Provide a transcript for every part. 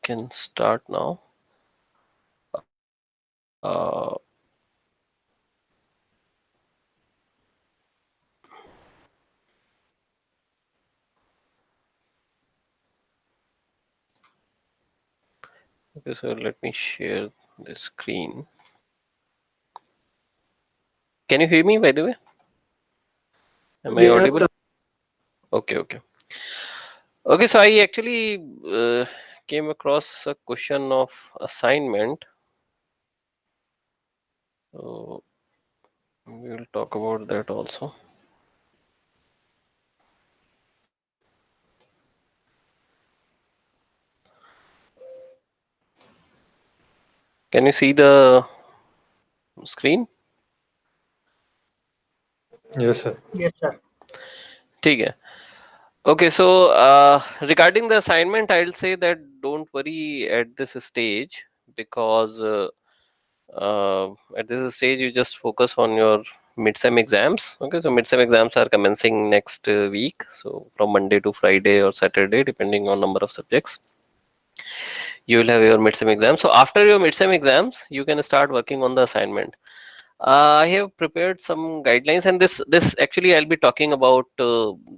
can start now. Okay, so let me share the screen. Can you hear me, by the way? Am I Yes, audible? sir. Okay, okay. Okay, so I actually came across a question of assignment. So we will talk about that also. Can you see the screen? Yes, sir. Yes, sir. ठीक है. Okay, so regarding the assignment, I'll say that don't worry at this stage because at this stage you just focus on your mid-sem exams. Okay, so mid-sem exams are commencing next week, so from Monday to Friday or Saturday, depending on number of subjects. You will have your mid-sem exams. So after your mid-sem exams, you can start working on the assignment. I have prepared some guidelines, and this actually I'll be talking about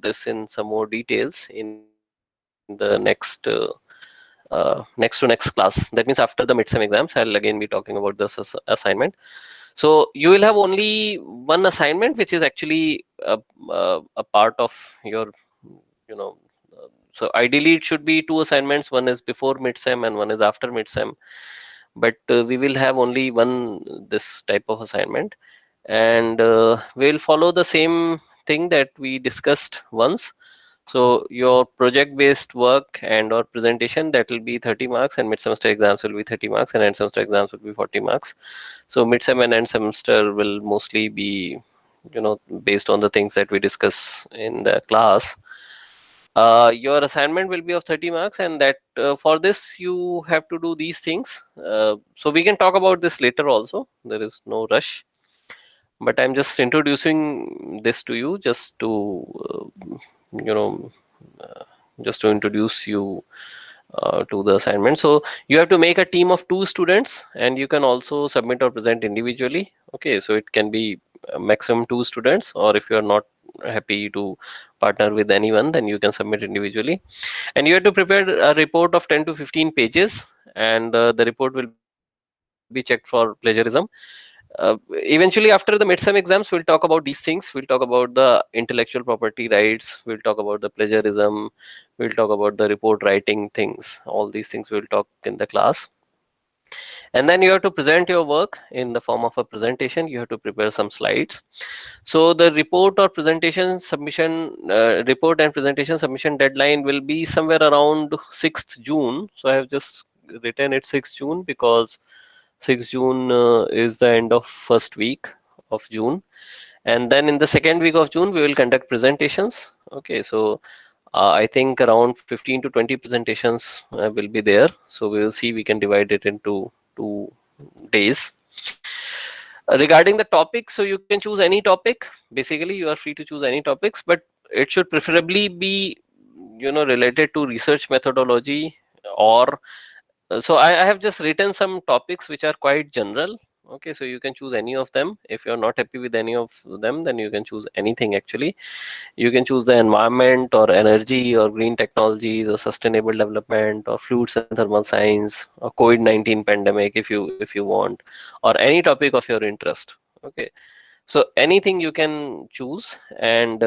this in some more details in the next to next class. That means after the midterm exams, I'll again be talking about this assignment. So you will have only one assignment, which is actually a part of your, you know. So ideally, it should be two assignments. One is before midsem and one is after midsem. But we will have only one this type of assignment, and we'll follow the same thing that we discussed once. So your project-based work and or presentation, that will be 30 marks, and mid-semester exams will be 30 marks, and end semester exams will be 40 marks. So mid-sem and end semester will mostly be, based on the things that we discuss in the class. Your assignment will be of 30 marks, and that for this you have to do these things. So we can talk about this later also. There is no rush, but I'm just introducing this to you just to you know uh, just to introduce you to the assignment. So you have to make a team of two students, and you can also submit or present individually. Okay, so it can be maximum two students, or if you are not happy to partner with anyone, then you can submit individually. And you have to prepare a report of 10 to 15 pages, and the report will be checked for plagiarism. Eventually, after the midterm exams, we'll talk about these things. We'll talk about the intellectual property rights. We'll talk about the plagiarism. We'll talk about the report writing things. All these things we'll talk in the class. And then you have to present your work in the form of a presentation. You have to prepare some slides. So the report and presentation submission deadline will be somewhere around 6th June. So I have just written it 6th June because 6th June is the end of first week of June, and then in the second week of June we will conduct presentations. Okay, so I think around 15 to 20 presentations will be there. So we will see, we can divide it into 2 days. Regarding the topic, so you can choose any topic. Basically, you are free to choose any topics, but it should preferably be, related to research methodology, or so I have just written some topics which are quite general. Okay, so you can choose any of them. If you're not happy with any of them, then you can choose anything actually. You can choose the environment or energy or green technologies or sustainable development or fluids and thermal science or COVID-19 pandemic if you want, or any topic of your interest. Okay, so anything you can choose, and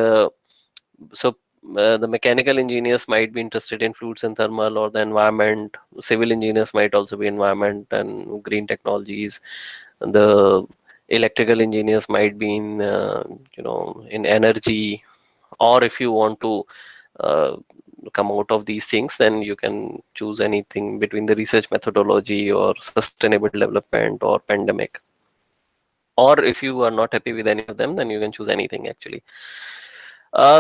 so the mechanical engineers might be interested in fluids and thermal or the environment. Civil engineers might also be environment and green technologies. The electrical engineers might be in in energy. Or if you want to uh, come out of these things, then you can choose anything between the research methodology or sustainable development or pandemic. Or if you are not happy with any of them, then you can choose anything actually.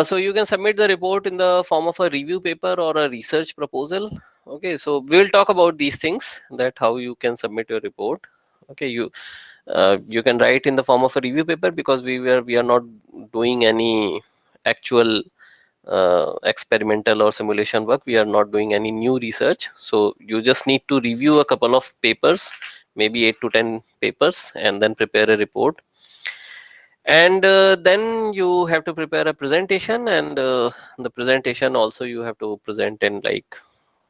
So you can submit the report in the form of a review paper or a research proposal. Okay, so we'll talk about these things, that how you can submit your report. Okay, you can write in the form of a review paper because we are not doing any actual experimental or simulation work. We are not doing any new research. So you just need to review a couple of papers, maybe 8 to 10 papers, and then prepare a report. And then you have to prepare a presentation, and the presentation also you have to present in like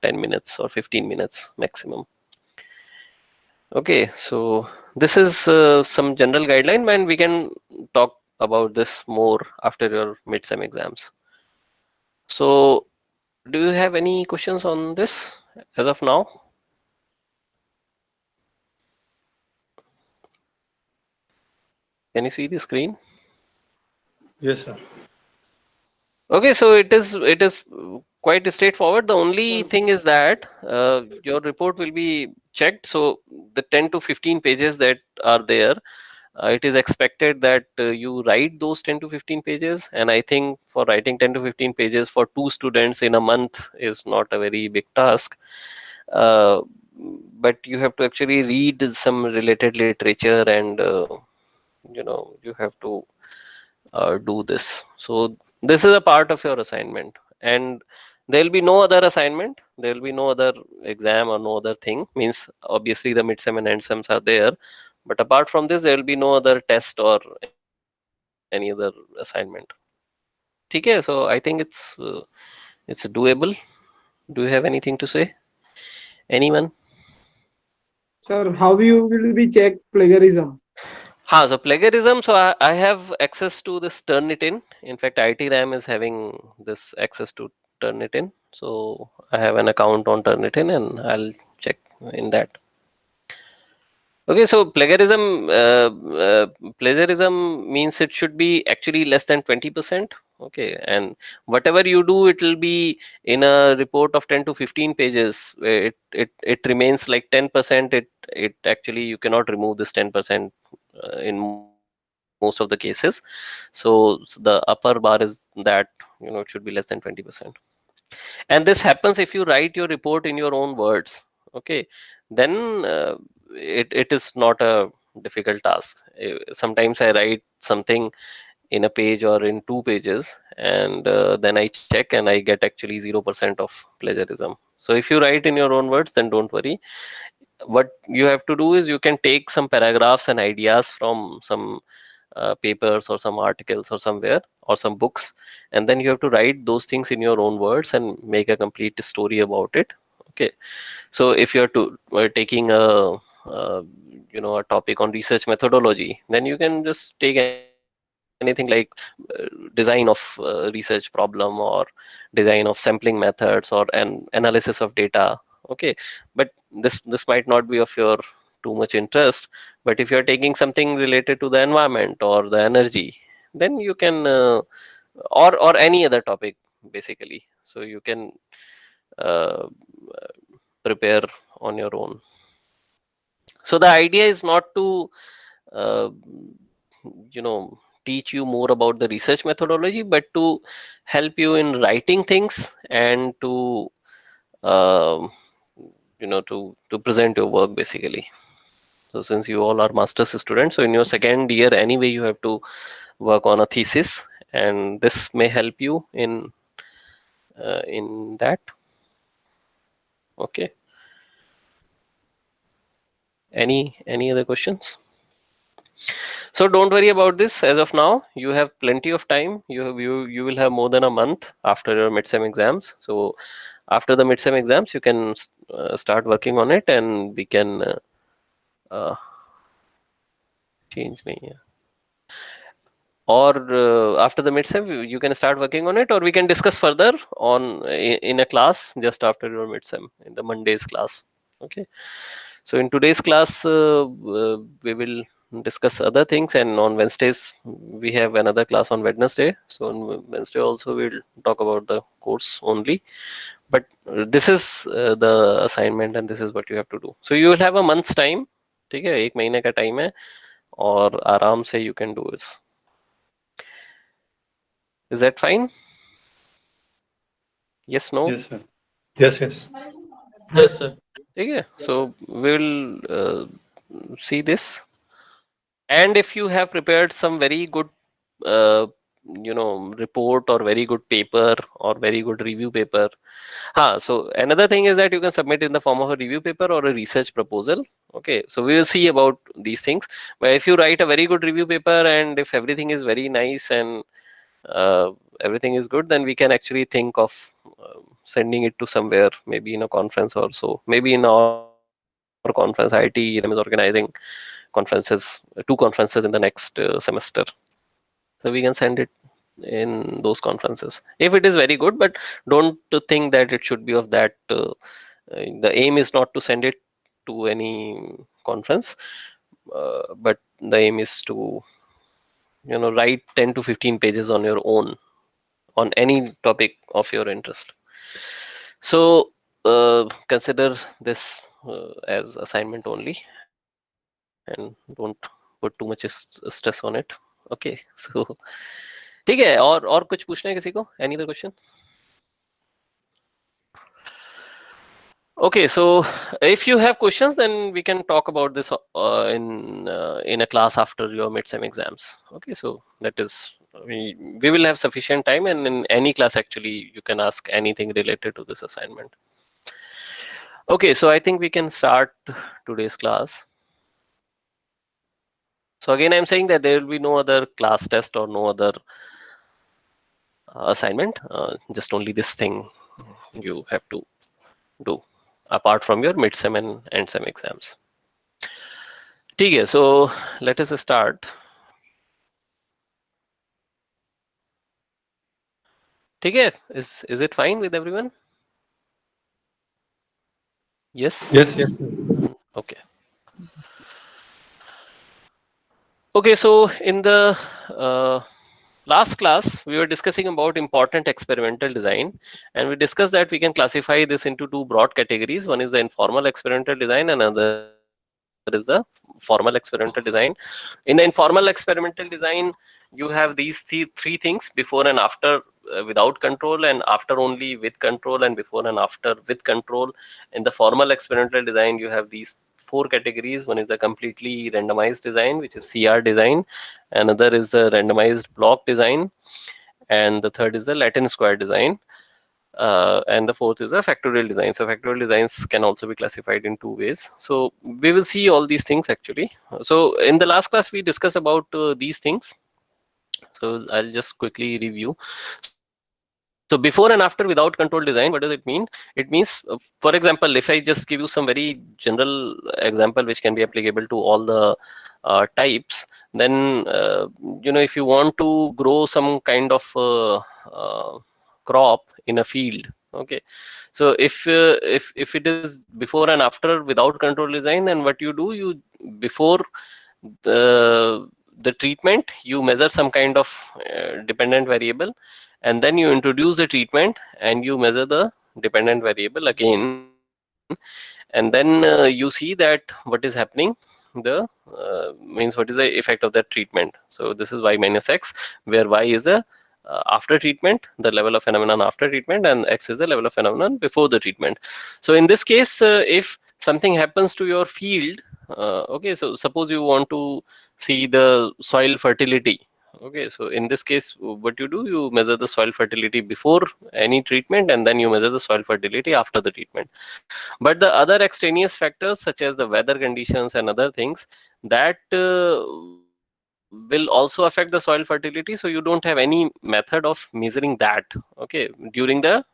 10 minutes or 15 minutes maximum. Okay, so this is some general guideline, and we can talk about this more after your mid-sem exams. So, do you have any questions on this as of now? Can you see the screen? Yes, sir. Okay, so it is quite straightforward. The only thing is that your report will be checked. So the 10 to 15 pages that are there, it is expected that you write those 10 to 15 pages. And I think for writing 10 to 15 pages for two students in a month is not a very big task. Uh, but you have to actually read some related literature, and you have to do this. So this is a part of your assignment, and there will be no other assignment. There will be no other exam or no other thing. Means obviously the midsem and endsems are there, but apart from this, there will be no other test or any other assignment. Okay, so I think it's doable. Do you have anything to say? Anyone? Sir, how you will be check plagiarism? So plagiarism. So I have access to this Turnitin. In fact, IT RAM is having this access to Turnitin. So I have an account on Turnitin, and I'll check in that. Okay, so plagiarism means it should be actually less than 20%. Okay, and whatever you do, it will be in a report of 10 to 15 pages. It remains like 10%. It actually you cannot remove this 10% in most of the cases. So the upper bar is that it should be less than 20%. And this happens if you write your report in your own words. Okay, then it is not a difficult task. Sometimes I write something in a page or in 2 pages, and then I check and I get actually 0% of plagiarism. So if you write in your own words, then don't worry. What you have to do is you can take some paragraphs and ideas from some papers or some articles or somewhere or some books, and then you have to write those things in your own words and make a complete story about it. Okay, so if you're taking a topic on research methodology, then you can just take anything like design of research problem, or design of sampling methods, or an analysis of data. Okay, but this might not be of your too much interest. But if you're taking something related to the environment or the energy, then you can or any other topic basically, so you can uh, prepare on your own. So the idea is not to uh, teach you more about the research methodology, but to help you in writing things, and to um, to present your work basically. So since you all are master's students, so in your second year anyway you have to work on a thesis, and this may help you in that. Okay, any other questions? So don't worry about this as of now. You have plenty of time. You will have more than a month after your midsem exams. So after the midsem exams, you can start working on it, and we can uh, change nahi hai. Or after the midsem, you can start working on it, or we can discuss further in a class just after your midsem in the Monday's class. Okay. So in today's class, we will discuss other things, and on Wednesdays we have another class on Wednesday. So on Wednesday also we'll talk about the course only. But this is the assignment, and this is what you have to do. So you will have a month's time. ठीक है, एक महीने का time है, और आराम से you can do this. Is that fine? Yes, no? Yes, sir. Yes, yes. Yes, sir. ठीक है. So we'll see this. And if you have prepared some very good uh, report or very good paper or very good review paper. So another thing is that you can submit in the form of a review paper or a research proposal. Okay, so we will see about these things. But if you write a very good review paper and if everything is very nice and uh, everything is good, then we can actually think of sending it to somewhere, maybe in a conference or so. Maybe in our conference, IIT EDM is organizing conferences, two conferences in the next semester. So we can send it in those conferences if it is very good, but don't think that it should be of that. The aim is not to send it to any conference, but the aim is to write 10 to 15 pages on your own on any topic of your interest. So consider this as assignment only and don't put too much stress on it. Okay, so ठीक है. और कुछ पूछना है किसी को? Any other question? Okay, so if you have questions, then we can talk about this in a class after your midsem exams. Okay, so that is we will have sufficient time, and in any class actually you can ask anything related to this assignment. Okay, so I think we can start today's class. So again, I'm saying that there will be no other class test or no other assignment, just only this thing you have to do apart from your midsem and endsem exams. ठीक है, so let us start. ठीक है, is it fine with everyone? Yes. Yes, yes, sir. Okay. Okay, so in the last class we were discussing about important experimental design, and we discussed that we can classify this into two broad categories. One is the informal experimental design and another is the formal experimental design. In the informal experimental design, you have these three things: before and after without control, and after only with control, and before and after with control. In the formal experimental design, you have these four categories. One is the completely randomized design, which is CR design. Another is the randomized block design, and the third is the Latin square design. And the fourth is a factorial design. So factorial designs can also be classified in two ways. So we will see all these things actually. So in the last class we discussed about these things. So I'll just quickly review. So before and after without control design, what does it mean? It means, for example, if I just give you some very general example which can be applicable to all the types, then if you want to grow some kind of crop in a field, okay. So if it is before and after without control design, then what you do, you before the treatment you measure some kind of dependent variable, and then you introduce the treatment and you measure the dependent variable again, and then you see that what is happening, the means what is the effect of that treatment. So this is y minus x, where y is the after treatment, the level of phenomenon after treatment, and x is the level of phenomenon before the treatment. So in this case, if something happens to your field, okay, so suppose you want to see the soil fertility. Okay, so in this case, what you do, you measure the soil fertility before any treatment, and then you measure the soil fertility after the treatment. But the other extraneous factors, such as the weather conditions and other things, that will also affect the soil fertility. So you don't have any method of measuring that, okay, during the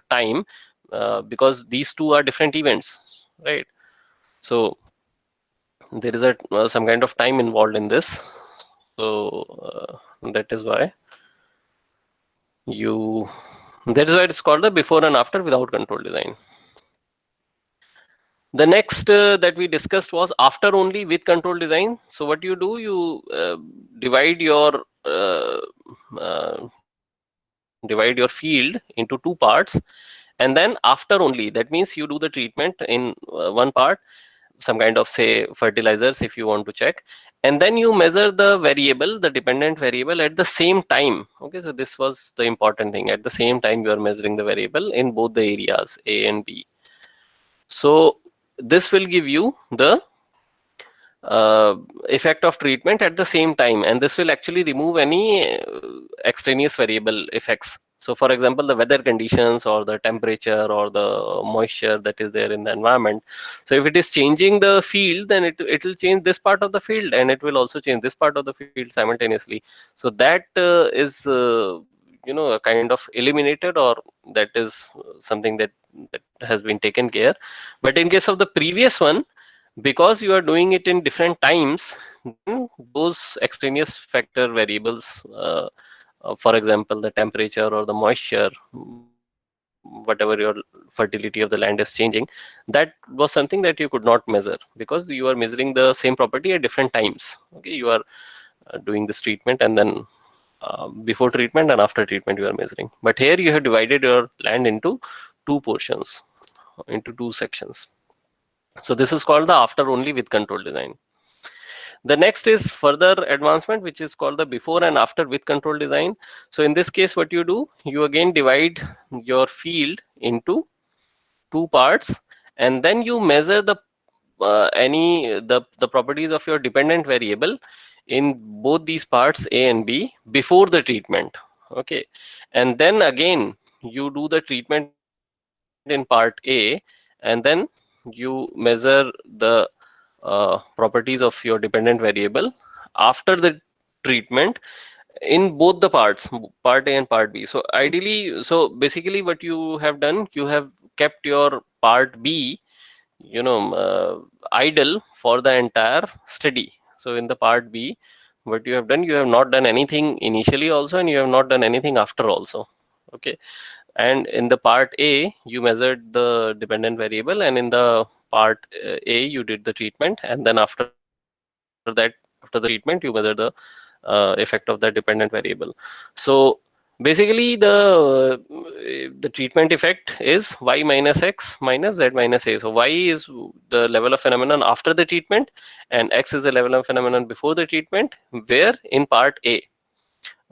time, because these two are different events, right? So there is a some kind of time involved in this. So that is why you that is why it's called the before and after without control design. The next that we discussed was after only with control design. So what you do, you divide your divide your field into two parts, and then after only, that means you do the treatment in one part, some kind of, say, fertilizers if you want to check, and then you measure the variable, the dependent variable, at the same time. Okay, so this was the important thing: at the same time you are measuring the variable in both the areas A and B. So this will give you the effect of treatment at the same time, and this will actually remove any extraneous variable effects. So for example, the weather conditions or the temperature or the moisture that is there in the environment. So if it is changing the field, then it will change this part of the field, and it will also change this part of the field simultaneously. So that is a kind of eliminated, or that is something that has been taken care. But in case of the previous one, because you are doing it in different times, then those extraneous factor variables, for example the temperature or the moisture, whatever your fertility of the land is changing, that was something that you could not measure, because you are measuring the same property at different times. Okay, you are doing this treatment, and then before treatment and after treatment you are measuring. But here you have divided your land into two portions, into two sections. So this is called the after only with control design. The next is further advancement, which is called the before and after with control design. So in this case, what you do, you again divide your field into two parts, and then you measure the properties of your dependent variable in both these parts A and B before the treatment. Okay, and then again you do the treatment in part A, and then you measure the properties of your dependent variable after the treatment in both the parts, part A and part B. So ideally, so basically what you have done, you have kept your part B, idle for the entire study. So in the part B, what you have done, you have not done anything initially also, and you have not done anything after also. Okay, and in the part A you measured the dependent variable, and in the part A you did the treatment, and then after the treatment you measure the effect of that dependent variable. So basically the treatment effect is y minus x minus z minus a. So y is the level of phenomenon after the treatment, and x is the level of phenomenon before the treatment, where in part A.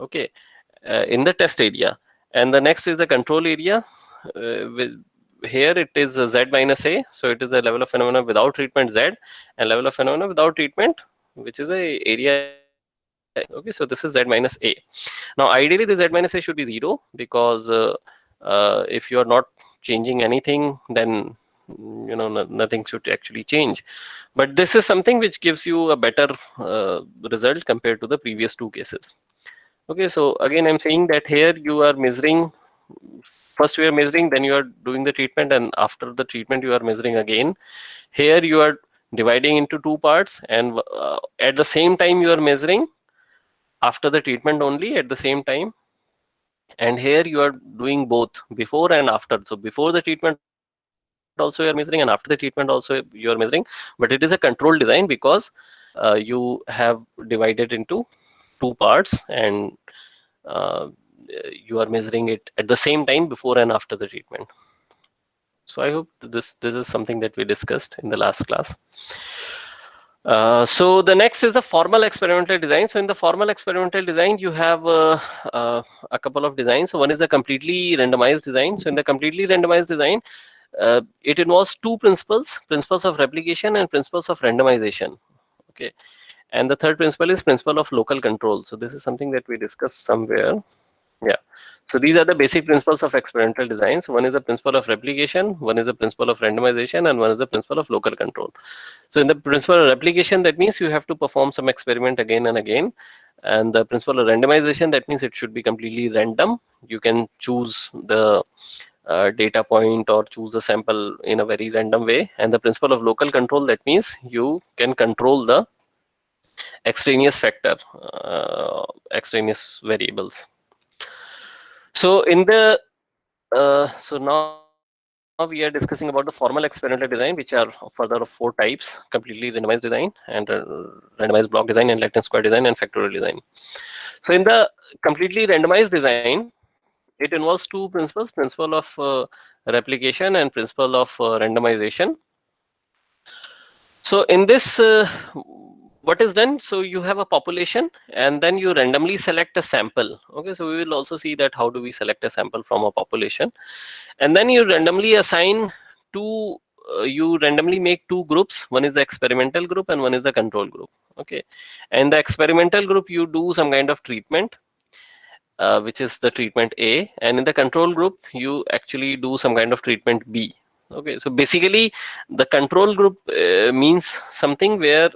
Okay, in the test area. And the next is the control area. With here it is z minus a, so it is the level of phenomena without treatment z, and level of phenomena without treatment, which is a area a. Okay, so this is z minus a. Now ideally the z minus a should be 0, because if you are not changing anything, then nothing should actually change. But this is something which gives you a better result compared to the previous two cases. Okay, so again, I'm saying that here you are measuring, first you are measuring, then you are doing the treatment, and after the treatment you are measuring again. Here you are dividing into two parts, and at the same time you are measuring after the treatment only at the same time. And here you are doing both before and after. So before the treatment also you are measuring, and after the treatment also you are measuring. But it is a controlled design, because you have divided into two parts, and uh, you are measuring it at the same time before and after the treatment. So I hope this is something that we discussed in the last class. So the next is the formal experimental design. So in the formal experimental design, you have a couple of designs. So one is the completely randomized design. So in the completely randomized design, it involves two principles: principles of replication and principles of randomization. Okay, and the third principle is principle of local control. So this is something that we discussed somewhere. Yeah. So these are the basic principles of experimental design. So one is the principle of replication, one is the principle of randomization, and one is the principle of local control. So in the principle of replication, that means you have to perform some experiment again and again. And the principle of randomization, that means it should be completely random. You can choose the data point or choose a sample in a very random way. And the principle of local control, that means you can control the extraneous factor, extraneous variables. So in the so now we are discussing about the formal experimental design, which are further of four types: completely randomized design, and randomized block design, and Latin square design, and factorial design. So in the completely randomized design, it involves two principles: principle of replication and principle of randomization. So in this, what is done? So you have a population, and then you randomly select a sample. Okay, so we will also see that how do we select a sample from a population, and then you randomly assign two. You randomly make two groups. One is the experimental group, and one is the control group. Okay, and the experimental group, you do some kind of treatment. which is the treatment A, and in the control group you actually do some kind of treatment B. Okay, so basically the control group means something where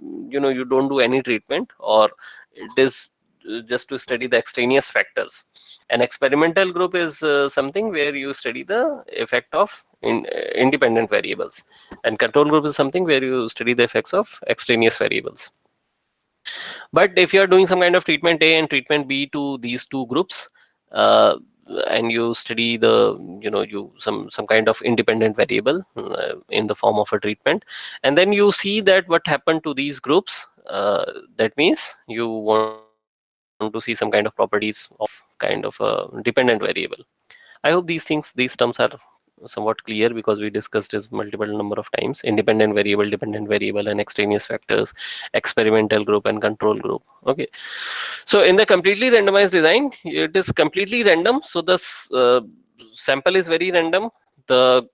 you don't do any treatment, or it is just to study the extraneous factors. An experimental group is something where you study the effect of independent variables, and control group is something where you study the effects of extraneous variables. But if you are doing some kind of treatment A and treatment B to these two groups, uh, and you study the you some kind of independent variable in the form of a treatment, and then you see that what happened to these groups, that means you want to see some kind of properties of kind of a dependent variable. I hope these terms are somewhat clear, because we discussed this multiple number of times: independent variable, dependent variable, and extraneous factors, experimental group and control group. Okay, so in the completely randomized design, it is completely random. So the sample is very random. The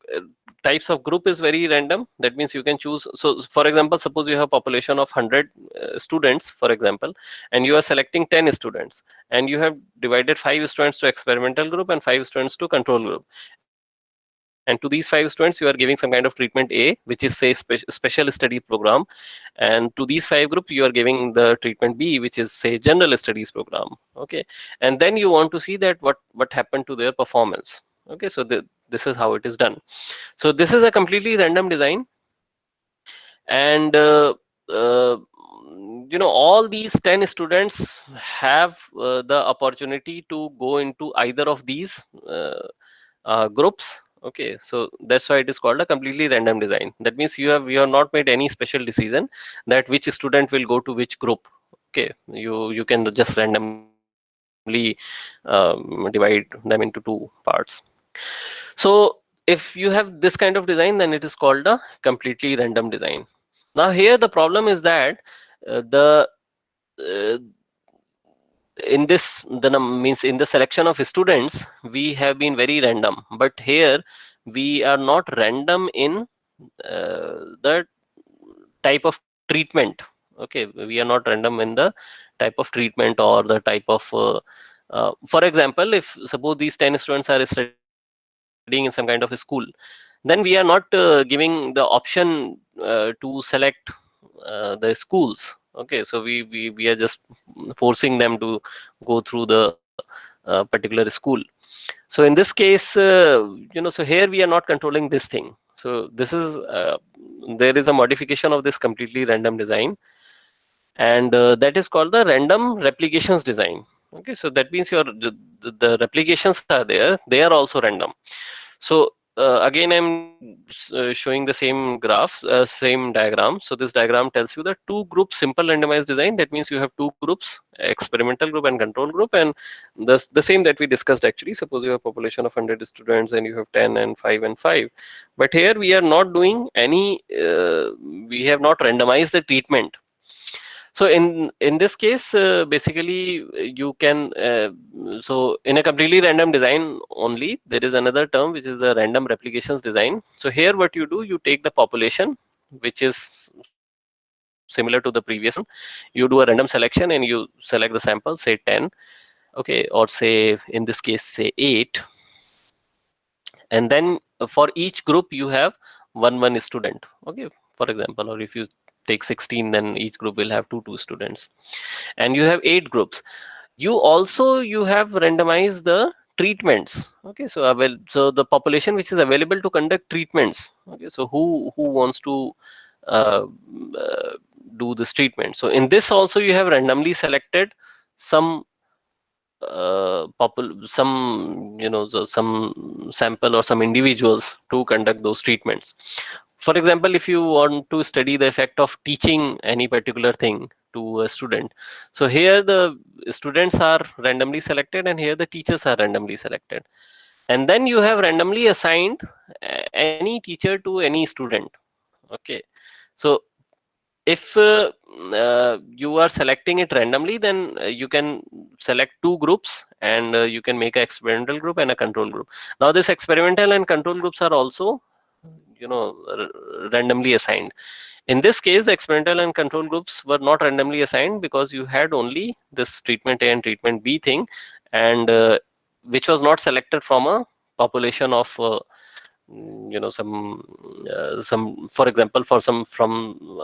types of group is very random. That means you can choose. So for example, suppose you have population of 100 students, for example, and you are selecting 10 students, and you have divided 5 students to experimental group and 5 students to control group. And to these 5 students, you are giving some kind of treatment A, which is say special study program. And to these 5 groups, you are giving the treatment B, which is say general studies program. Okay, and then you want to see that what happened to their performance. Okay, so this is how it is done. So this is a completely random design, and all these 10 students have the opportunity to go into either of these groups. Okay, so that's why it is called a completely random design. That means you have not made any special decision that which student will go to which group. Okay, you can just randomly divide them into two parts. So if you have this kind of design, then it is called a completely random design. Now here the problem is that the uh, in this the means in the selection of students we have been very random, but here we are not random in the type of treatment. Okay, we are not random in the type of treatment or the type of for example, if suppose these 10 students are studying in some kind of a school, then we are not giving the option to select the schools. Okay, so we are just forcing them to go through the particular school. So in this case, so here we are not controlling this thing. So this is there is a modification of this completely random design, and that is called the random replications design. Okay, so that means the replications are there, they are also random. So again, I'm showing the same graphs, same diagram. So this diagram tells you the two group simple randomized design. That means you have two groups, experimental group and control group, and the same that we discussed actually. Suppose you have a population of 100 students and you have 10 and 5 and 5. But here we are not doing any, we have not randomized the treatment. So in this case, basically you can so in a completely random design only, there is another term which is a random replications design. So here what you do, you take the population which is similar to the previous one, you do a random selection and you select the sample, say 10. Okay, or say in this case say 8, and then for each group you have one student. Okay, for example, or if you take 16, then each group will have two students, and you have 8 groups. You have randomized the treatments. Okay, so so the population which is available to conduct treatments. Okay, so who wants to uh, uh, do this treatment. So in this also you have randomly selected some some some sample or some individuals to conduct those treatments. For example, if you want to study the effect of teaching any particular thing to a student, so here the students are randomly selected and here the teachers are randomly selected, and then you have randomly assigned any teacher to any student. Okay, so if you are selecting it randomly, then you can select two groups, and you can make an experimental group and a control group. Now this experimental and control groups are also randomly assigned. In this case, the experimental and control groups were not randomly assigned because you had only this treatment A and treatment B thing, and which was not selected from a population of some, for example, for some from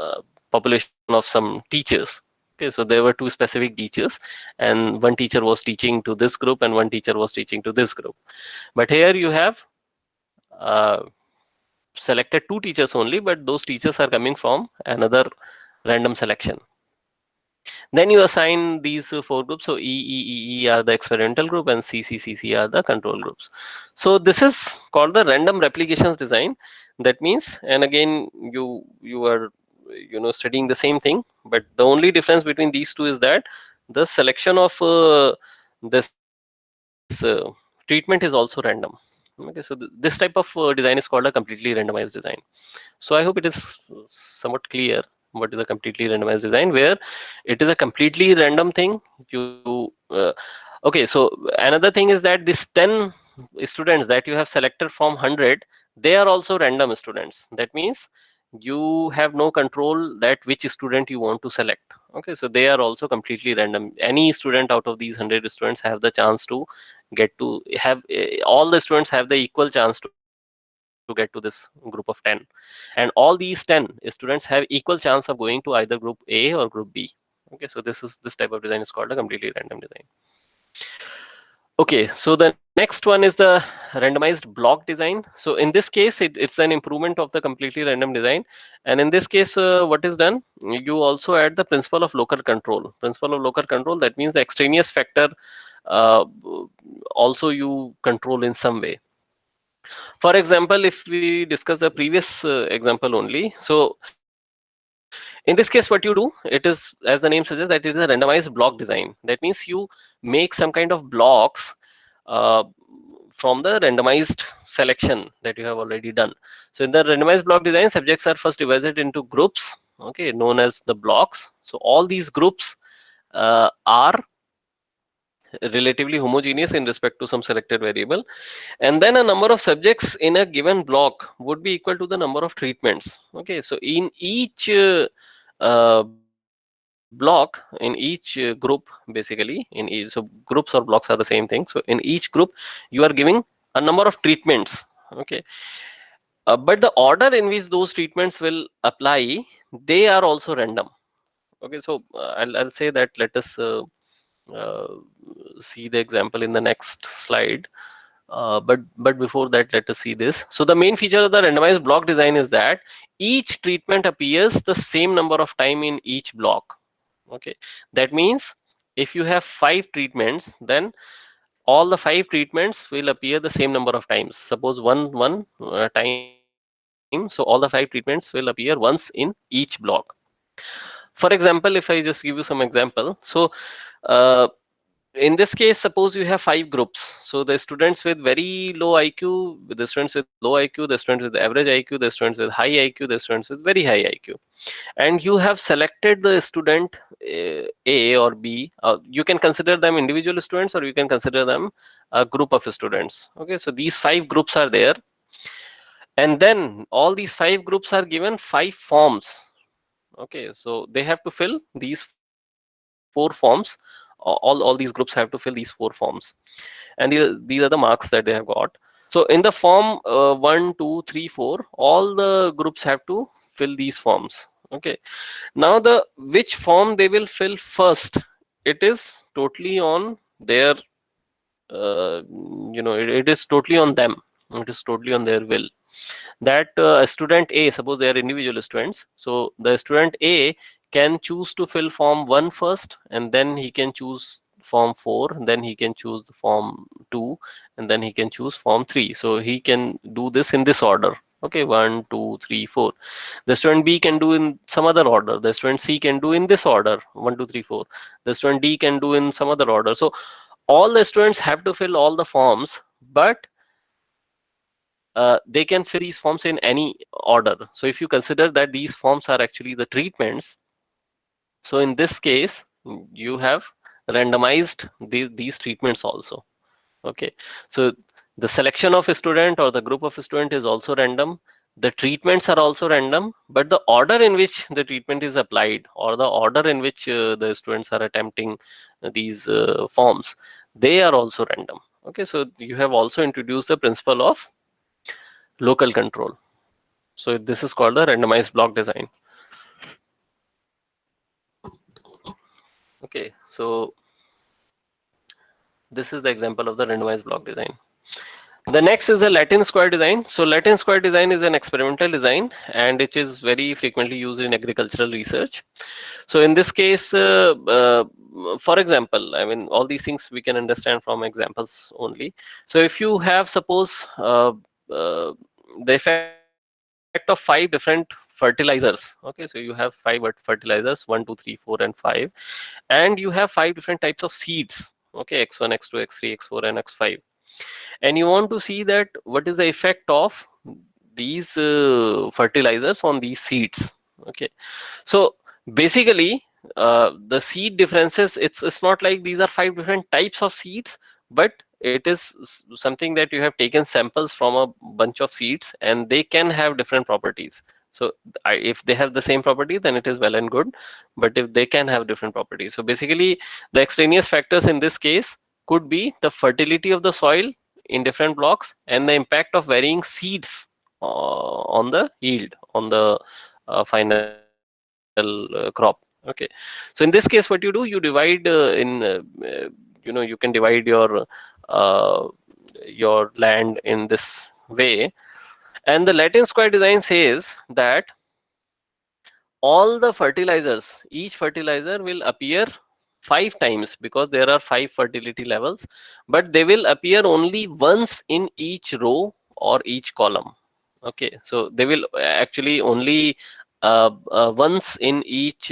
population of some teachers. Okay, so there were two specific teachers, and one teacher was teaching to this group and one teacher was teaching to this group. But here you have uh, selected two teachers only, but those teachers are coming from another random selection. Then you assign these four groups. So E are the experimental group and C are the control groups. So this is called the random replications design. That means, and again, you are studying the same thing, but the only difference between these two is that the selection of this treatment is also random. Okay, so this type of design is called a completely randomized design. So I hope it is somewhat clear what is a completely randomized design, where it is a completely random thing. Okay, so another thing is that this 10 students that you have selected from 100, they are also random students. That means you have no control that which student you want to select. Okay, so they are also completely random. Any student out of these 100 students have the chance to get to have all the students have the equal chance to get to this group of 10, and all these 10 students have equal chance of going to either group A or group B. Okay, so this type of design is called a completely random design. Okay, so the next one is the randomized block design. So in this case, it's an improvement of the completely random design. And in this case, what is done? You also add the principle of local control. Principle of local control, that means the extraneous factor uh, also you control in some way. For example, if we discuss the previous example only, so in this case, what you do, it is, as the name suggests, that it is a randomized block design. That means you make some kind of blocks uh, from the randomized selection that you have already done. So in the randomized block design, subjects are first divided into groups, okay, known as the blocks. So all these groups are relatively homogeneous in respect to some selected variable, and then a number of subjects in a given block would be equal to the number of treatments. Okay, so in each block, in each group, basically in each, so groups or blocks are the same thing. So in each group you are giving a number of treatments. Okay, but the order in which those treatments will apply, they are also random. Okay, so I'll say that, let us uh, see the example in the next slide. But before that, let us see this. So the main feature of the randomized block design is that each treatment appears the same number of time in each block. Okay, that means if you have 5 treatments, then all the 5 treatments will appear the same number of times. Suppose one time, so all the 5 treatments will appear once in each block. For example, if I just give you some example, so uh, in this case, suppose you have 5 groups. So the students with very low IQ, the students with low IQ, the students with average IQ, the students with high IQ, the students with very high IQ, and you have selected the student A or B. You can consider them individual students, or you can consider them a group of students. Okay, so these 5 groups are there, and then all these 5 groups are given 5 forms. Okay, so they have to fill these 4 forms. All these groups have to fill these 4 forms, and these are the marks that they have got. So in the form 1, 2, 3, 4, all the groups have to fill these forms. Okay, now the which form they will fill first, it is totally on their it is totally on them. It is totally on their will. That student A, suppose they are individual students, so the student A can choose to fill form 1 first, and then he can choose form 4, then he can choose the form 2, and then he can choose form 3. So he can do this in this order. Okay, 1, 2, 3, 4. The student B can do in some other order. The student C can do in this order, 1, 2, 3, 4. The student D can do in some other order. So all the students have to fill all the forms, but they can fill these forms in any order. So if you consider that these forms are actually the treatments, so in this case, you have randomized these treatments also. Okay, so the selection of a student or the group of a student is also random. The treatments are also random, but the order in which the treatment is applied, or the order in which the students are attempting these forms, they are also random. Okay, so you have also introduced the principle of local control. So this is called the randomized block design. Okay, so this is the example of the randomized block design. The next is the Latin square design. So Latin square design is an experimental design and it is very frequently used in agricultural research. So in this case, for example, I mean, all these things we can understand from examples only. So if you have, suppose, the effect of 5 different fertilizers. Okay, so you have 5 fertilizers, 1, 2, 3, 4, and 5, and you have 5 different types of seeds. Okay, X1, X2, X3, X4, and X5, and you want to see that what is the effect of these fertilizers on these seeds. Okay, so basically the seed differences, it's not like these are 5 different types of seeds, but it is something that you have taken samples from a bunch of seeds and they can have different properties. So if they have the same property, then it is well and good, but if they can have different properties, so basically the extraneous factors in this case could be the fertility of the soil in different blocks and the impact of varying seeds on the yield, on the final crop. Okay, so in this case what you do, you divide you can divide uh, your land in this way. And the Latin square design says that all the fertilizers, each fertilizer will appear 5 times because there are 5 fertility levels, but they will appear only once in each row or each column. Okay, so they will actually only once in each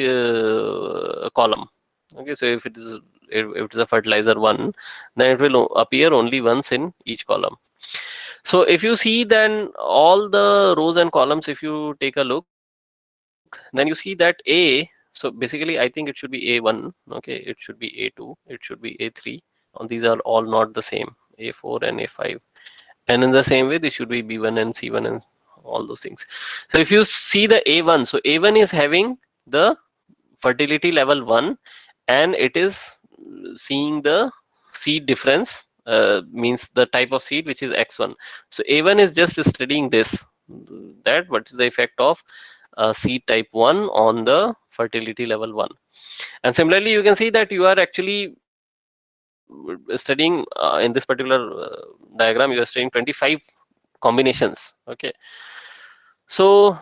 column. Okay, so if it is a fertilizer 1, then it will appear only once in each column. So if you see, then all the rows and columns, if you take a look, then you see that A, so basically I think it should be A1, okay, it should be A2, it should be A3. These are all not the same, A4 and A5. And in the same way, they should be B1 and C1 and all those things. So if you see the A1, so A1 is having the fertility level 1 and it is seeing the seed difference, means the type of seed which is X1. So A1 is just studying this, that what is the effect of seed type 1 on the fertility level 1. And similarly, you can see that you are actually studying in this particular diagram, you are studying 25 combinations. Okay, so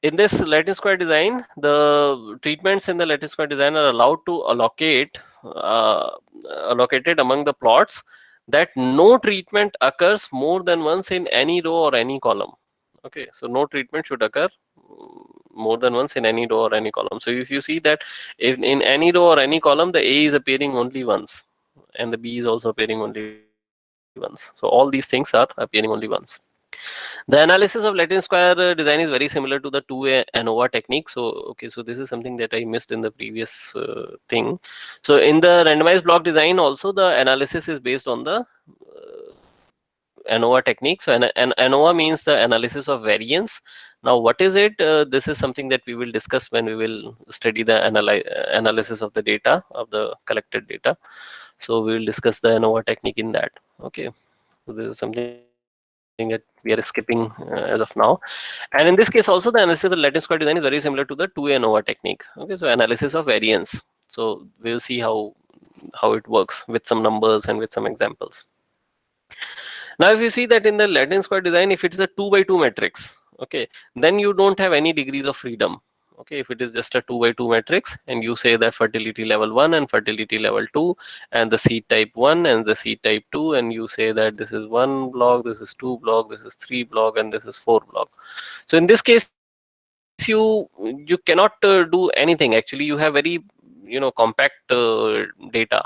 in this lattice square design, the treatments in the lattice square design are allowed to uh, allocated among the plots, that no treatment occurs more than once in any row or any column. Okay, so no treatment should occur more than once in any row or any column. So if you see that if in any row or any column, the A is appearing only once and the B is also appearing only once. So all these things are appearing only once. The analysis of Latin square design is very similar to the 2 ANOVA technique. So, okay, so this is something that I missed in the previous thing. So, in the randomized block design, also the analysis is based on the ANOVA technique. So, an ANOVA means the analysis of variance. Now, what is it? This is something that we will discuss when we will study the analysis of the data, of the collected data. So, we will discuss the ANOVA technique in that. Okay. So this is something that we are skipping as of now. And in this case also, the analysis of Latin square design is very similar to the 2 ANOVA technique. Okay, so analysis of variance. So we'll see how it works with some numbers and with some examples. Now, if you see that in the Latin square design, if it is a 2 by 2 matrix, okay, then you don't have any degrees of freedom. Okay, if it is just a 2 by 2 matrix and you say that fertility level 1 and fertility level 2 and the seed type 1 and the seed type 2, and you say that this is 1 block, this is 2 block, this is 3 block, and this is 4 block. So in this case, you cannot do anything. Actually, you have very compact data.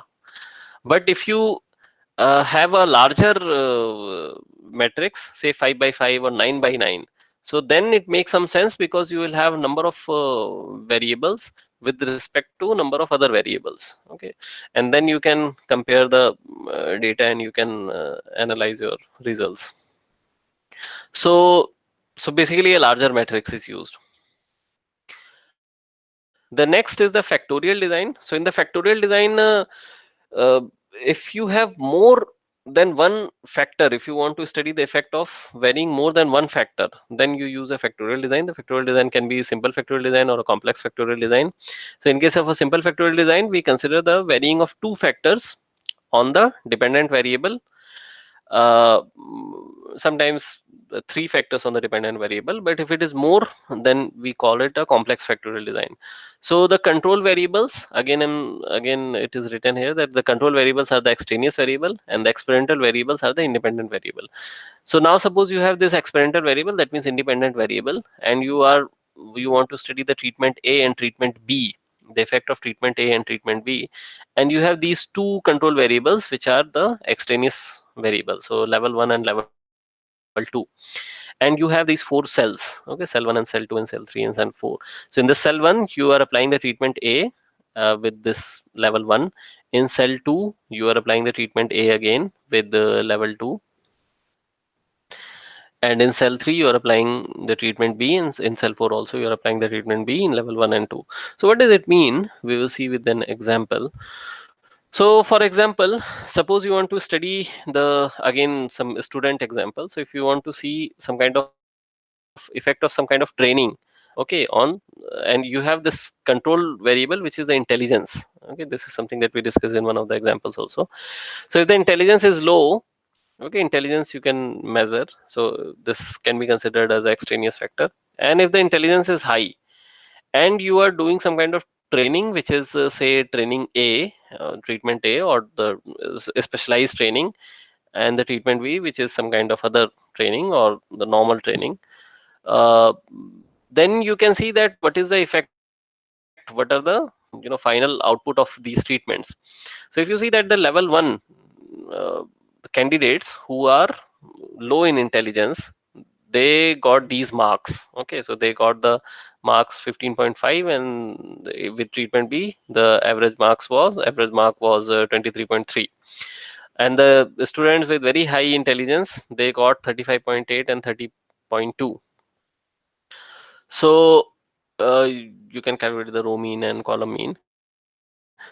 But if you have a larger matrix, say 5 by 5 or 9 by 9, so then it makes some sense because you will have number of variables with respect to number of other variables. Okay, and then you can compare the data and you can analyze your results. So basically a larger matrix is used. The next is the factorial design. So in the factorial design, uh, if you have more than one factor, if you want to study the effect of varying more than one factor, then you use a factorial design. The factorial design can be simple factorial design or a complex factorial design. So in case of a simple factorial design, we consider the varying of two factors on the dependent variable, sometimes three factors on the dependent variable, but if it is more, then we call it a complex factorial design. So the control variables, again and again it is written here that the control variables are the extraneous variable and the experimental variables are the independent variable. So now suppose you have this experimental variable, that means independent variable, and you want to study the treatment A and treatment B, the effect of treatment A and treatment B, and you have these two control variables which are the extraneous variables, so level 1 and level 2, and you have these four cells, okay, cell 1 and cell 2 and cell 3 and cell 4. So in the cell 1 you are applying the treatment A with this level 1. In cell 2 you are applying the treatment A again with the level 2, and in cell 3 you are applying the treatment B, and in cell 4 also you are applying the treatment B in level 1 and 2. So what does it mean? We will see with an example. So for example, suppose you want to study the, again some student example. So if you want to see some kind of effect of some kind of training, okay, on, and you have this control variable which is the intelligence. Okay, this is something that we discussed in one of the examples also. So if the intelligence is low, okay, intelligence you can measure, so this can be considered as extraneous factor. And if the intelligence is high and you are doing some kind of training which is say training A, treatment A, or the specialized training, and the treatment B which is some kind of other training or the normal training, uh, then you can see that what is the effect, what are the final output of these treatments. So if you see that the level 1 candidates who are low in intelligence, they got these marks, okay, so they got the marks 15.5, and with treatment B the average mark was 23.3, and the students with very high intelligence, they got 35.8 and 30.2. So you can calculate the row mean and column mean.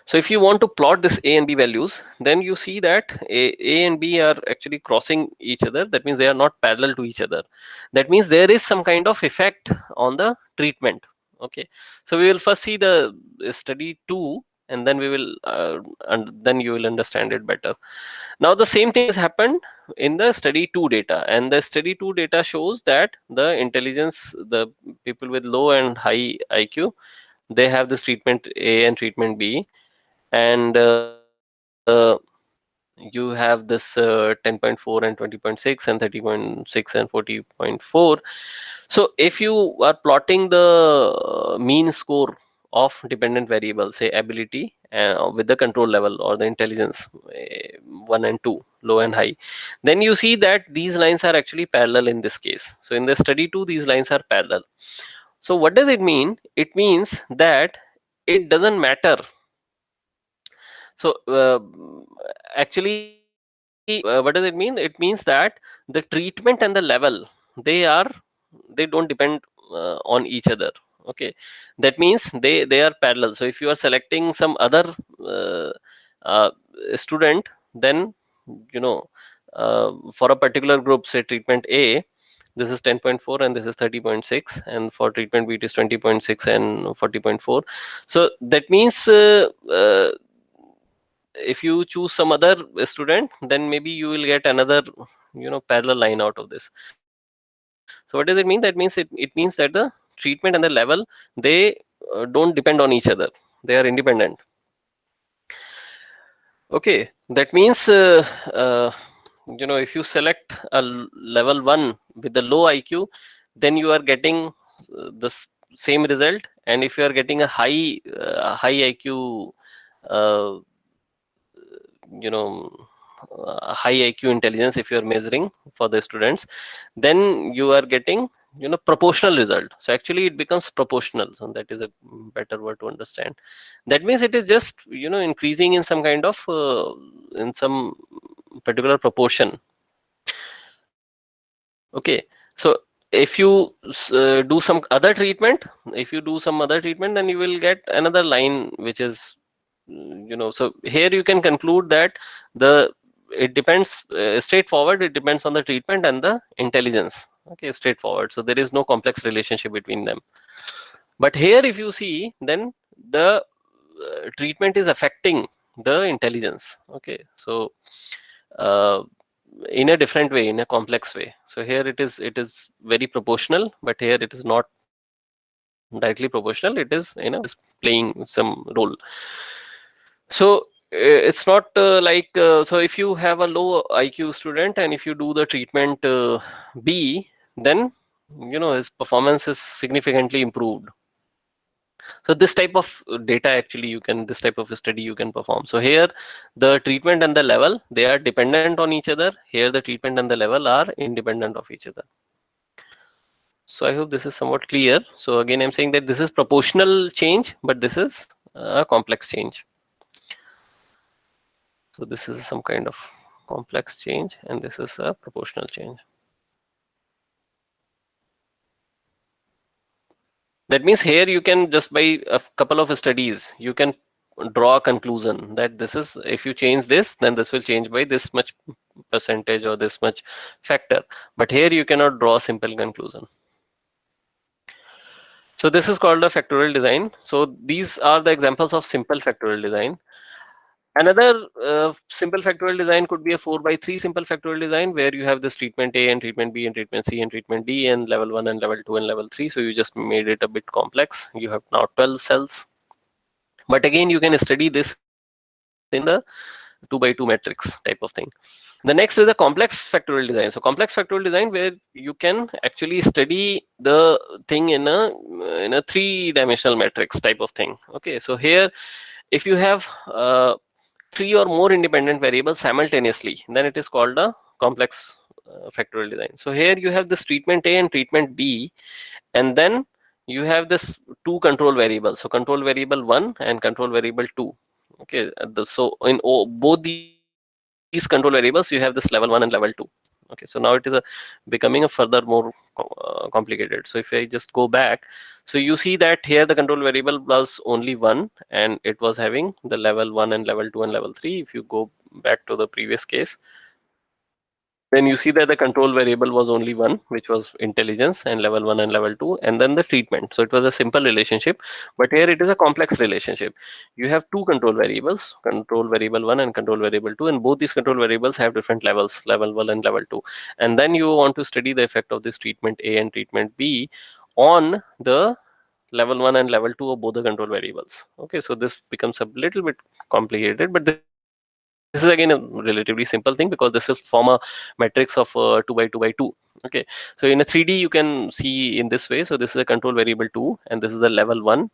So if you want to plot this A and B values, then you see that A and B are actually crossing each other. That means they are not parallel to each other. That means there is some kind of effect on the treatment. Okay. So we will first see the study 2, and then we will and then you will understand it better. Now the same thing has happened in the study 2 data, and the study 2 data shows that the intelligence, the people with low and high IQ, they have this treatment A and treatment B, and you have this 10.4 and 20.6 and 30.6 and 40.4. So if you are plotting the mean score of dependent variable, say ability, with the control level or the intelligence 1 and 2, low and high, then you see that these lines are actually parallel in this case. So in the study 2 these lines are parallel. So what does it mean? It means that it doesn't matter. So actually what does it mean? It means that the treatment and the level, they are, they don't depend on each other. Okay, that means they are parallel. So if you are selecting some other uh, uh, student, then you know, for a particular group, say treatment A, this is 10.4 and this is 30.6, and for treatment B it is 20.6 and 40.4. So that means if you choose some other student, then maybe you will get another, you know, parallel line out of this. So what does it mean? That means it means that the treatment and the level, they don't depend on each other, they are independent. Okay, that means you know, if you select a level 1 with the low IQ, then you are getting same result, and if you are getting a high IQ, uh, you know, high IQ intelligence, if you are measuring for the students, then you are getting, you know, proportional result. So actually it becomes proportional, so that is a better word to understand. That means it is just, you know, increasing in some kind of in some particular proportion. Okay, so if you do some other treatment, if you do some other treatment, then you will get another line which is So here you can conclude that the it depends straightforward. It depends on the treatment and the intelligence. Okay, straightforward. So there is no complex relationship between them. But here, if you see, then the treatment is affecting the intelligence. Okay, so uh, in a different way, in a complex way. So here it is very proportional, but here it is not directly proportional. It is playing some role. So it's not like so if you have a low IQ student and if you do the treatment B, then his performance is significantly improved. So this type of data actually this type of study you can perform. So here the treatment and the level, they are dependent on each other. Here the treatment and the level are independent of each other. So I hope this is somewhat clear. So again, I'm saying that this is proportional change, but this is a complex change. So this is some kind of complex change and this is a proportional change. That means here you can just by a couple of studies, you can draw a conclusion that this is, if you change this, then this will change by this much percentage or this much factor. But here you cannot draw a simple conclusion. So this is called a factorial design. So these are the examples of simple factorial design. Another simple factorial design could be a 4 by 3 simple factorial design where you have this treatment A and treatment B and treatment C and treatment D and level 1 and level 2 and level 3. So you just made it a bit complex. You have now 12 cells. But again, you can study this in the 2 by 2 matrix type of thing. The next is a complex factorial design. So complex factorial design where you can actually study the thing in a 3-dimensional matrix type of thing. Okay, so here if you have 3 or more independent variables simultaneously, then it is called a complex factorial design. So here you have this treatment A and treatment B, and then you have this 2 control variables. So control variable 1 and control variable 2. Okay, so in both these control variables, you have this level 1 and level 2. Okay, so now it is becoming a further more complicated. So if I just go back, so you see that here the control variable was only 1 and it was having the level 1 and level 2 and level 3. If you go back to the previous case, then you see that the control variable was only one, which was intelligence and level 1 and level 2, and then the treatment. So it was a simple relationship, but here it is a complex relationship. You have 2 control variables, control variable 1 and control variable 2, and both these control variables have different levels, level 1 and level 2. And then you want to study the effect of this treatment A and treatment B on the level 1 and level 2 of both the control variables. Okay, so this becomes a little bit complicated, but this is again a relatively simple thing because this is form a matrix of 2 by 2 by 2. Okay, so in a 3D you can see in this way. So this is a control variable 2 and this is a level 1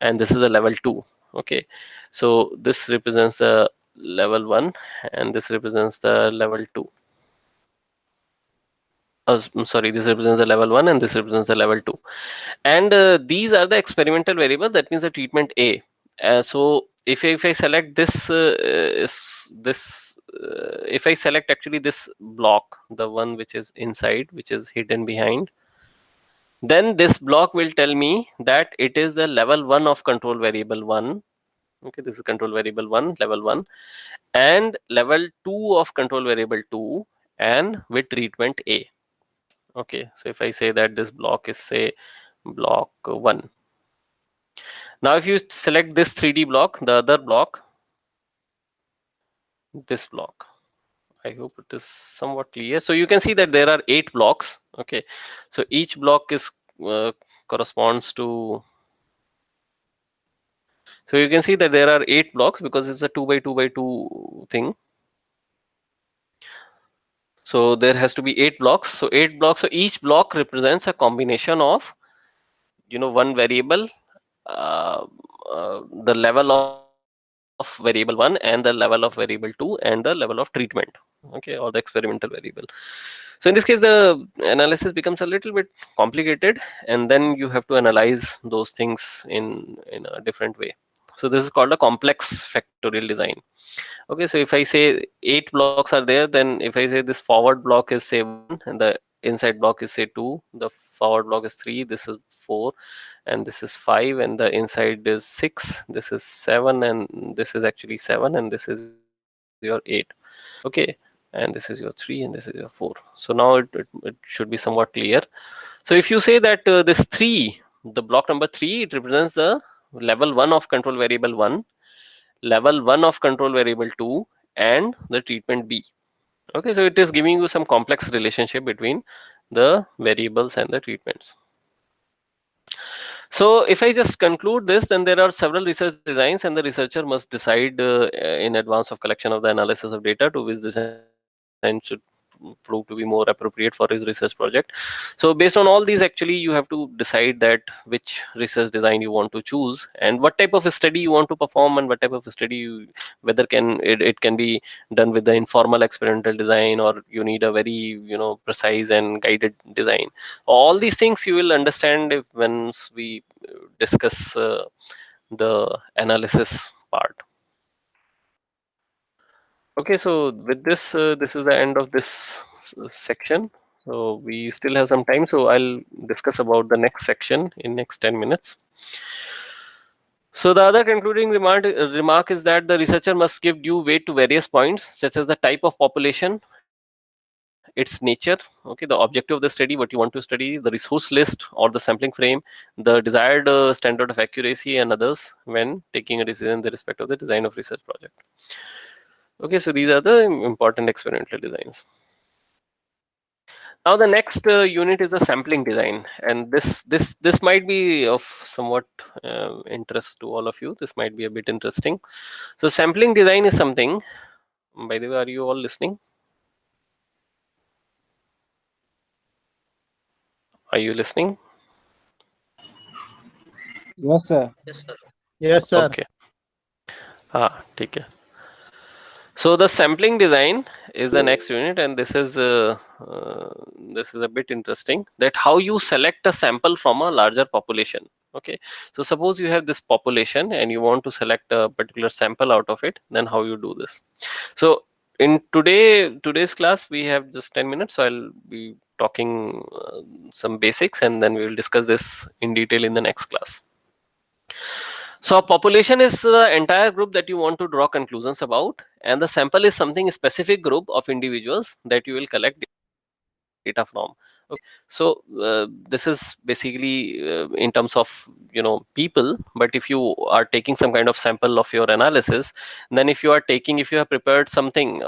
and this is a level 2. Okay, so this represents the level 1 and this represents the level 2. I'm sorry, this represents the level 1 and this represents the level 2. And these are the experimental variables. That means the treatment A. So if I select this if I select actually this block, the one which is inside, which is hidden behind, then this block will tell me that it is the level 1 of control variable 1. Okay, this is control variable 1, level 1, and level 2 of control variable 2 and with treatment A. Okay, so if I say that this block is say block 1. Now if you select this 3D block, the other block, this block, I hope it is somewhat clear. So you can see that there are 8 blocks. Okay, so each block is corresponds to, so you can see that there are 8 blocks because it's a 2 by 2 by 2 thing. So there has to be 8 blocks. So 8 blocks. So each block represents a combination of one variable, uh, the level of variable 1 and the level of variable 2 and the level of treatment. Okay, or the experimental variable. So in this case the analysis becomes a little bit complicated, and then you have to analyze those things in a different way. So this is called a complex factorial design. Okay, so if I say 8 blocks are there, then if I say this forward block is say 1 and the inside block is say 2, the forward block is 3, this is 4, and this is 5, and the inside is 6, this is 7, and this is actually 7, and this is your 8. Okay, and this is your 3, and this is your 4. So now it should be somewhat clear. So if you say that this 3, the block number 3, it represents the level 1 of control variable 1, level 1 of control variable 2, and the treatment B. Okay, so it is giving you some complex relationship between the variables and the treatments. So if I just conclude this, then there are several research designs, and the researcher must decide in advance of collection of the analysis of data to which design should prove to be more appropriate for his research project. So based on all these, actually you have to decide that which research design you want to choose, and what type of a study you want to perform, and what type of a study you, whether it can be done with the informal experimental design, or you need a very precise and guided design. All these things you will understand if once we discuss the analysis part. Okay, so with this, this is the end of this section. So we still have some time, so I'll discuss about the next section in next 10 minutes. So the other concluding remark is that the researcher must give due weight to various points, such as the type of population, its nature, okay, the objective of the study, what you want to study, the resource list or the sampling frame, the desired standard of accuracy, and others when taking a decision in the respect of the design of research project. Okay, so these are the important experimental designs. Now the next unit is a sampling design, and this might be of somewhat interest to all of you. This might be a bit interesting. So sampling design is something. By the way, are you all listening? Are you listening? Yes, sir. Yes, sir. Okay. ठीक है. So the sampling design is the next unit, and this is a bit interesting, that how you select a sample from a larger population. Okay, so suppose you have this population and you want to select a particular sample out of it, then how you do this. So in today's class we have just 10 minutes, so I'll be talking some basics, and then we will discuss this in detail in the next class. So a population is the entire group that you want to draw conclusions about, and the sample is something specific group of individuals that you will collect data from. Okay, so this is basically in terms of people. But if you are taking some kind of sample of your analysis, then if you have prepared something,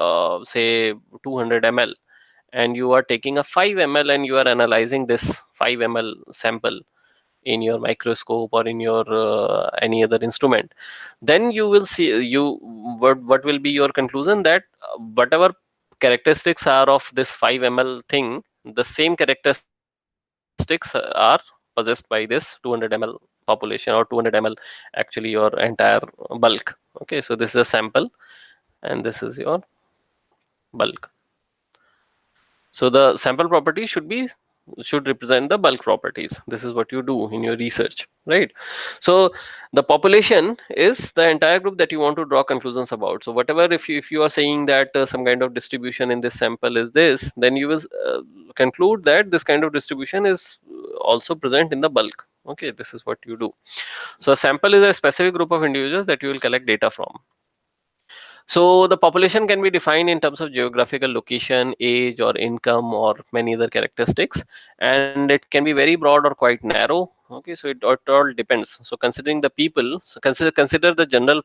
say 200 ml, and you are taking a 5 ml and you are analyzing this 5 ml sample in your microscope or in your any other instrument, then you will see what will be your conclusion, that whatever characteristics are of this 5 ml thing, the same characteristics are possessed by this 200 ml population, or 200 ml actually your entire bulk. Okay, so this is a sample, and this is your bulk. So the sample property should represent the bulk properties. This is what you do in your research, right? So the population is the entire group that you want to draw conclusions about. So whatever, if you are saying that some kind of distribution in this sample is this, then you will conclude that this kind of distribution is also present in the bulk. Okay, this is what you do. So a sample is a specific group of individuals that you will collect data from. So the population can be defined in terms of geographical location, age, or income, or many other characteristics, and it can be very broad or quite narrow. Okay, so it all depends. So considering the people, so consider the general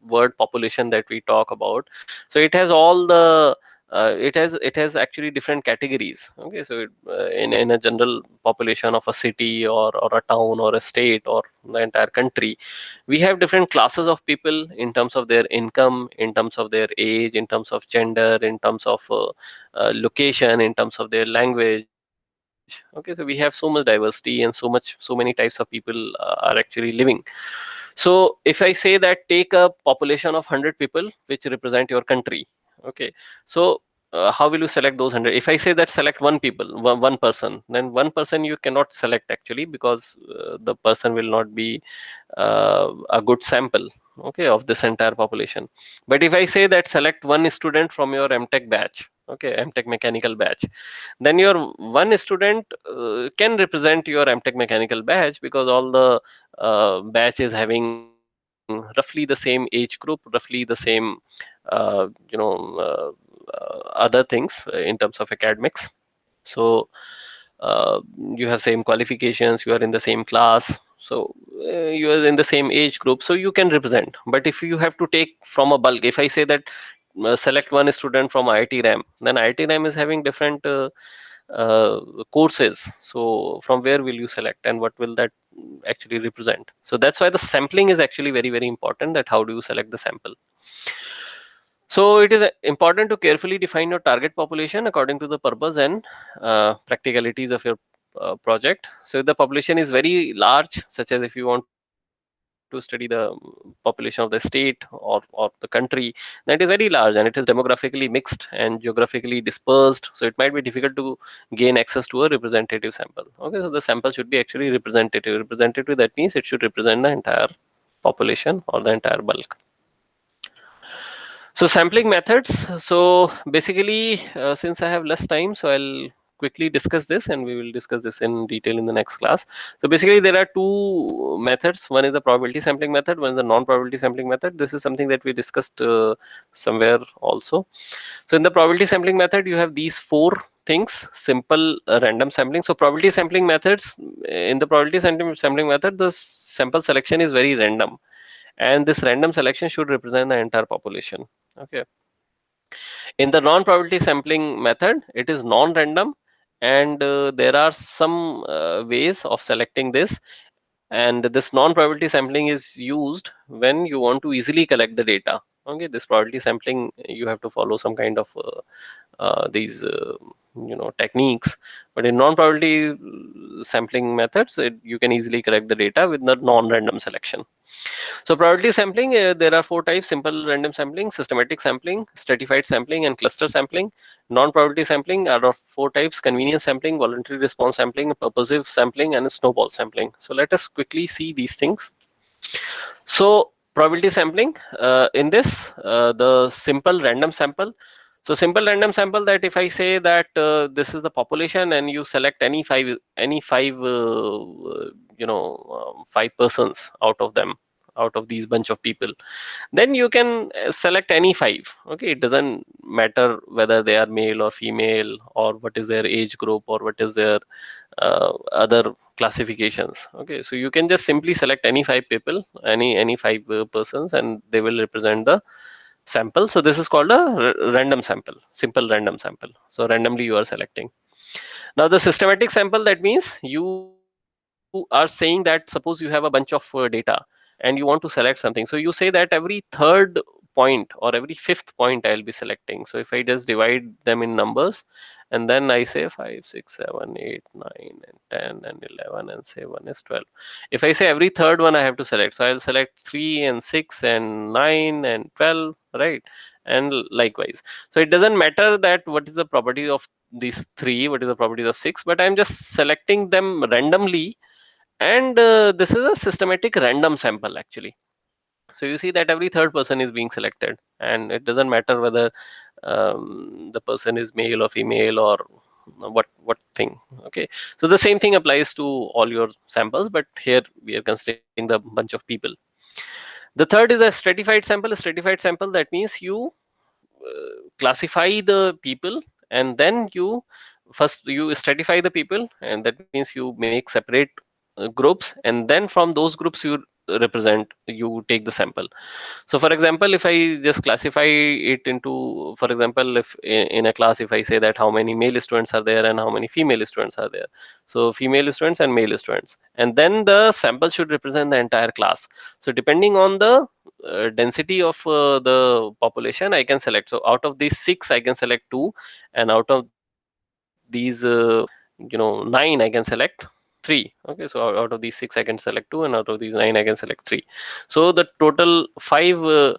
word population that we talk about. So it has all the it has actually different categories. Okay, so in a general population of a city, or a town, or a state, or the entire country, we have different classes of people in terms of their income, in terms of their age, in terms of gender, in terms of location, in terms of their language. Okay, so we have so much diversity, and so many types of people are actually living. So if I say that take a population of 100 people which represent your country, okay, so how will you select those 100? If I say that select one person, then one person you cannot select actually, because the person will not be a good sample, okay, of this entire population. But if I say that select one student from your MTech batch, okay, MTech mechanical batch, then your one student can represent your MTech mechanical batch, because all the batch is having roughly the same age group, roughly the same other things in terms of academics. So you have same qualifications, you are in the same class, so you are in the same age group, so you can represent. But if you have to take from a bulk, if I say that select one student from IIT RAM, then IIT RAM is having different courses, so from where will you select and what will that actually represent? So that's why the sampling is actually very, very important, that how do you select the sample. So it is important to carefully define your target population according to the purpose and practicalities of your project. So if the population is very large, such as if you want to study the population of the state or the country, then it is very large and it is demographically mixed and geographically dispersed. So it might be difficult to gain access to a representative sample. Okay, so the sample should be actually representative. Representative, that means it should represent the entire population or the entire bulk. So sampling methods. So basically, since I have less time, so I'll quickly discuss this, and we will discuss this in detail in the next class. So basically, there are two methods. One is the probability sampling method, one is the non-probability sampling method. This is something that we discussed somewhere also. So in the probability sampling method, you have these four things: simple, random sampling. So probability sampling methods, in the probability sampling method, the sample selection is very random, and this random selection should represent the entire population. Okay. In the non-probability sampling method, it is non-random, and there are some ways of selecting this. And this non-probability sampling is used when you want to easily collect the data. Okay, this probability sampling, you have to follow some kind of these techniques, but in non-probability sampling methods, you can easily collect the data with the non-random selection. So probability sampling, there are four types: simple random sampling, systematic sampling, stratified sampling, and cluster sampling. Non-probability sampling are of four types: convenience sampling, voluntary response sampling, purposive sampling, and snowball sampling. So let us quickly see these things. So probability sampling, in this, the simple random sample. So simple random sample, that if I say that this is the population and you select any five five persons out of them, out of these bunch of people, then you can select any five. Okay, it doesn't matter whether they are male or female, or what is their age group, or what is their other classifications. Okay, so you can just simply select any five people, any five persons, and they will represent the sample. So this is called a random sample, simple random sample. So randomly you are selecting. Now the systematic sample, that means you are saying that suppose you have a bunch of data and you want to select something. So you say that every third point or every fifth point I'll be selecting. So if I just divide them in numbers, and then I say 5, 6, 7, 8, 9, and 10, and 11, and say 1 is 12. If I say every third one I have to select, so I'll select 3 and 6 and 9 and 12, right? And likewise. So it doesn't matter that what is the property of these three, what is the properties of six, but I'm just selecting them randomly. And this is a systematic random sample actually. So you see that every third person is being selected, and it doesn't matter whether the person is male or female or what thing. Okay, so the same thing applies to all your samples, but here we are considering the bunch of people. The third is a stratified sample. A stratified sample, that means you classify the people, and then you first you stratify the people, and that means you make separate groups, and then from those groups you take the sample. So for example, if I just classify it into, for example, if in a class, if I say that how many male students are there and how many female students are there, so female students and male students, and then the sample should represent the entire class. So depending on the density of the population, I can select. So out of these six I can select two, and out of these nine I can select three. Okay, so out of these six I can select two, and out of these nine I can select three. So the total five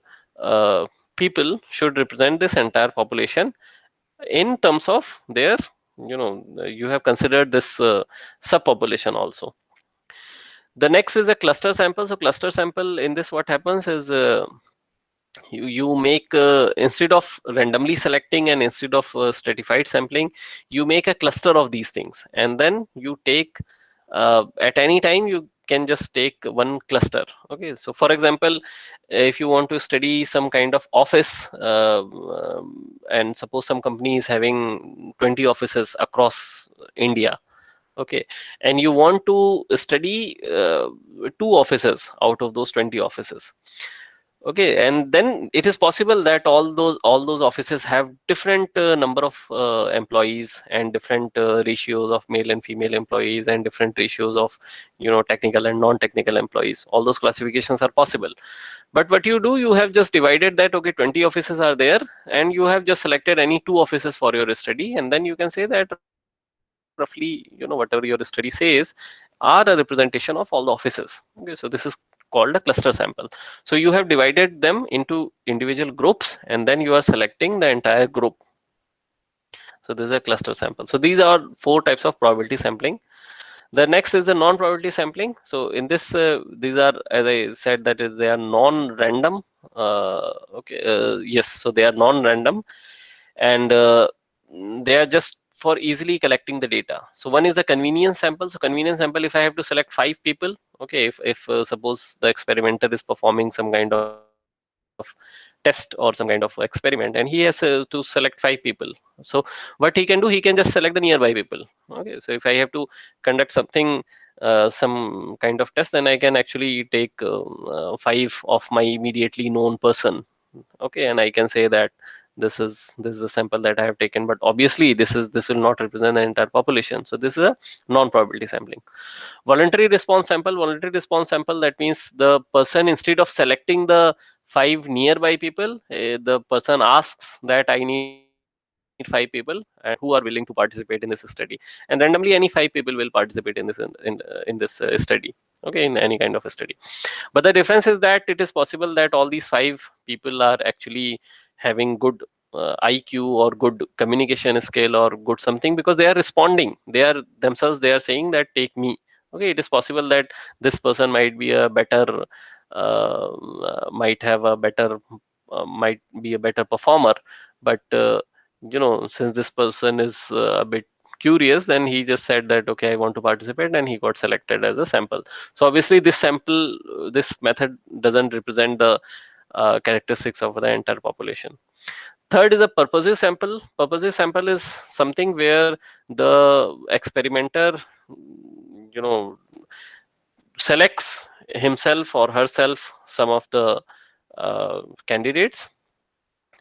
people should represent this entire population in terms of their, you have considered this subpopulation also. The next is a cluster sample. So cluster sample, in this what happens is you make instead of randomly selecting and instead of stratified sampling, you make a cluster of these things, and then you take at any time you can just take one cluster. Okay, so for example, if you want to study some kind of office, and suppose some company is having 20 offices across India. Okay, and you want to study two offices out of those 20 offices. Okay, and then it is possible that all those offices have different number of employees, and different ratios of male and female employees, and different ratios of technical and non-technical employees. All those classifications are possible. But what you do, you have just divided that. Okay, 20 offices are there, and you have just selected any two offices for your study, and then you can say that roughly, whatever your study says are a representation of all the offices. Okay, so this is called a cluster sample. So you have divided them into individual groups, and then you are selecting the entire group. So this is a cluster sample. So these are four types of probability sampling. The next is the non-probability sampling. So in this, these are, as I said, that is, they are non-random. Okay, yes, so they are non-random, and they are just for easily collecting the data. So one is the convenience sample. So convenience sample, if I have to select 5 people, okay, if suppose the experimenter is performing some kind of test or some kind of experiment, and he has to select 5 people. So what he can do, he can just select the nearby people. Okay, so if I have to conduct something, some kind of test, then I can actually take 5 of my immediately known person. Okay, and I can say that this is a sample that I have taken, but obviously this will not represent the entire population. So this is a non-probability sampling. Voluntary response sample, that means the person, instead of selecting the 5 nearby people, the person asks that I need 5 people and who are willing to participate in this study, and randomly any 5 people will participate in this study. Okay, in any kind of a study. But the difference is that it is possible that all these 5 people are actually having good IQ or good communication skill or good something, because they are responding. They are themselves, they are saying that take me. Okay, it is possible that this person might be a better, might have a better, might be a better performer, but since this person is a bit curious, then he just said that okay, I want to participate, and he got selected as a sample. So obviously this sample, this method doesn't represent the characteristics of the entire population. Third is a purposive sample. Purposive sample is something where the experimenter, you know, selects himself or herself some of the candidates.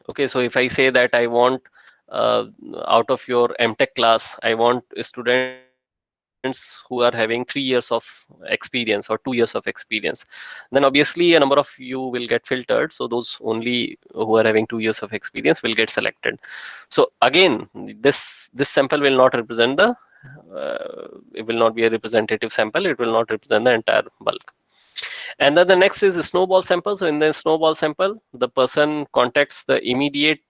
Okay, so if I say that I want, uh, out of your MTech class, I want students who are having 3 years of experience or 2 years of experience, then obviously a number of you will get filtered. So those only who are having 2 years of experience will get selected. So again, this sample will not represent the, it will not be a representative sample. It will not represent the entire bulk. And then the next is a snowball sample. So in the snowball sample, the person contacts the immediate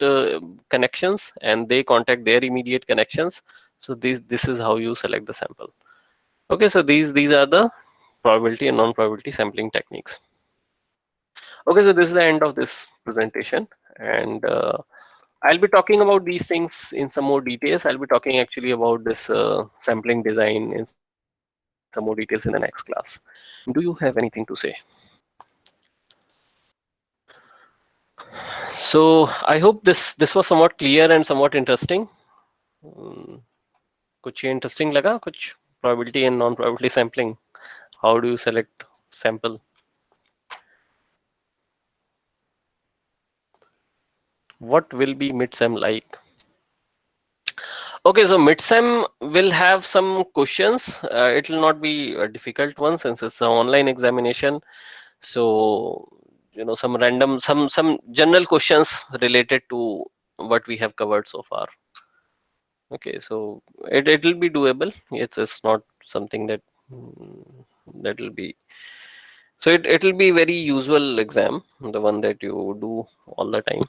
connections, and they contact their immediate connections. So this is how you select the sample. Okay, so these are the probability and non-probability sampling techniques. Okay, so this is the end of this presentation, and I'll be talking about these things in some more details. I'll be talking actually about this sampling design in some more details in the next class. Do you have anything to say? So I hope this was somewhat clear and somewhat interesting. Hmm, कुछ ये interesting लगा कुछ? Probability and non-probability sampling. How do you select sample? What will be midsem like? Okay, so midsem will have some questions. It will not be a difficult one since it's an online examination. So some random, some general questions related to what we have covered so far. Okay, so it'll be doable. It's not something that that will be, so it'll be very usual exam, the one that you do all the time.